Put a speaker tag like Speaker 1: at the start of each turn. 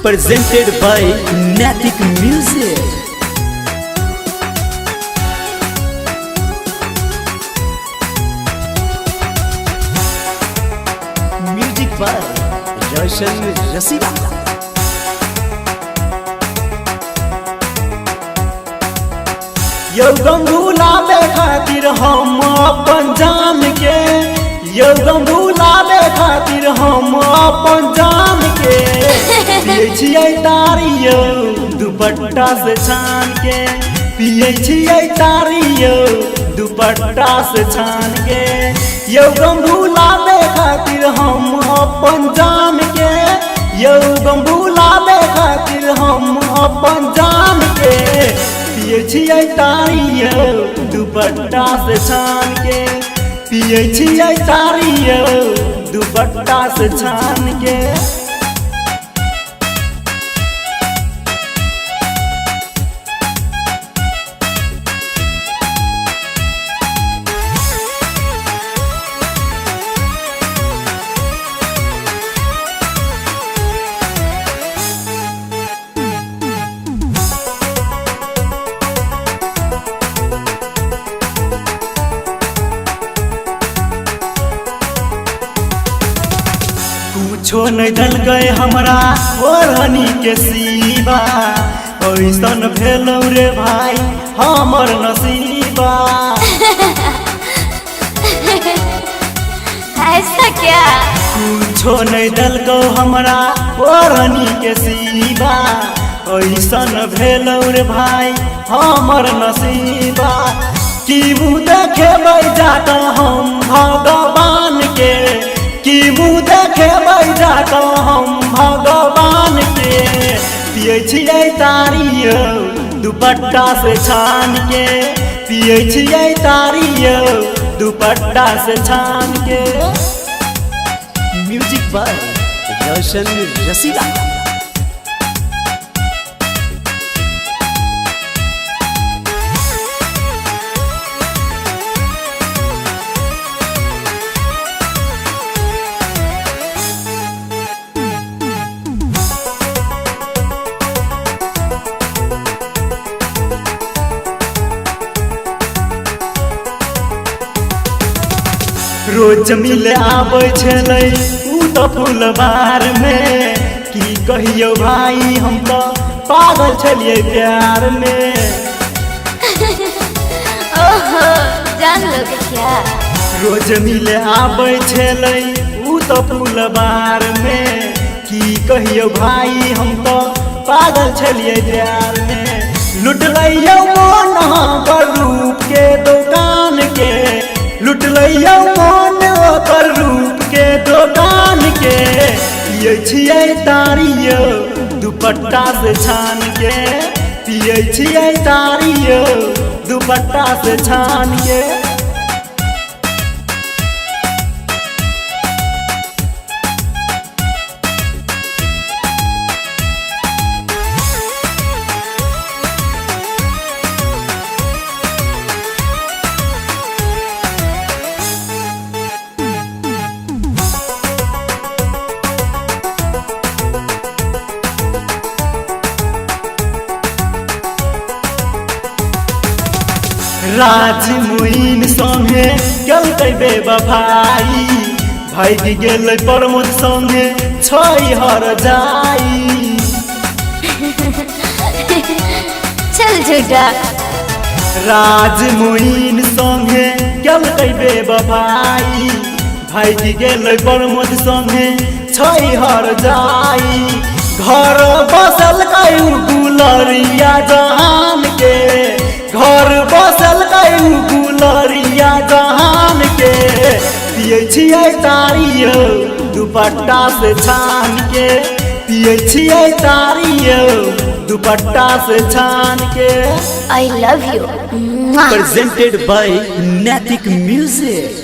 Speaker 1: Presented by Natic Music. Music by Roshan Rasila. यो गंगुलाबे खातिर हम अपन जान के, यो गंगुलाबे खातिर हम अपन जान के पिए छियै तारी यो दुपट्टा से छान के, पिए छियै तारी यो दुपट्टा से छान के। यो गंगुलाबे खातिर हम अपन जान के, यो गंगुलाबे खातिर हम अपन जान के पिए छियै तारी यो दुपट्टा से छान के, पिए छियै तारी यो दुपट्टा से छान के। कुछो नहीं धल गए हमरा ओढ़नी के सीबा, ऐसन भेलौ रे भाई हमर नसीबा।
Speaker 2: ऐसा क्या?
Speaker 1: कुछो नहीं धल गो हमरा ओढ़नी के सीबा, ऐसन भेलौ रे भाई हमर नसीबा। की मुँह देखेबै जाता हम भगवान के, की मुँह देखेबै जाता हम भगवान के पिए छियै तारी यो दुपट्टा से छान के, पिए छियै तारी यो दुपट्टा से छान के। म्यूजिक बाय रोशन रसीला। रोज मिले आबै छलै उ तो फुलबार में, की कहियो भाई हम तो पागल छलिए प्यार में।
Speaker 2: ओहो जान लोगे क्या?
Speaker 1: रोज मिले आबै छलै उ तो फुलबार में, की कहियो भाई हम तो पागल छलिए प्यार में। लुट लियो मन पर रूप के दुकान के, लुट लियो मन पर रूप के दुकान के पिए छियै तारी यो दुपट्टा से छान के, पिए छियै तारी यो दुपट्टा से छान के। राज मुइन संगे गलतै बेवफाई, भाग गेलै प्रमोद संगे छै हर जाई।
Speaker 2: चल झूठा।
Speaker 1: राज मुइन संगे गलतै बेवफाई, भाग गेलै प्रमोद संगे छै हर जाई। घर बसल कयू गुलरिया जहान के, घर बसल कयू गुलरिया जहान के पिए छियै तारी यो दुपट्टा से छान के, पिए छियै तारी यो दुपट्टा से छान के।
Speaker 2: I love you.
Speaker 1: Presented by Natic Music.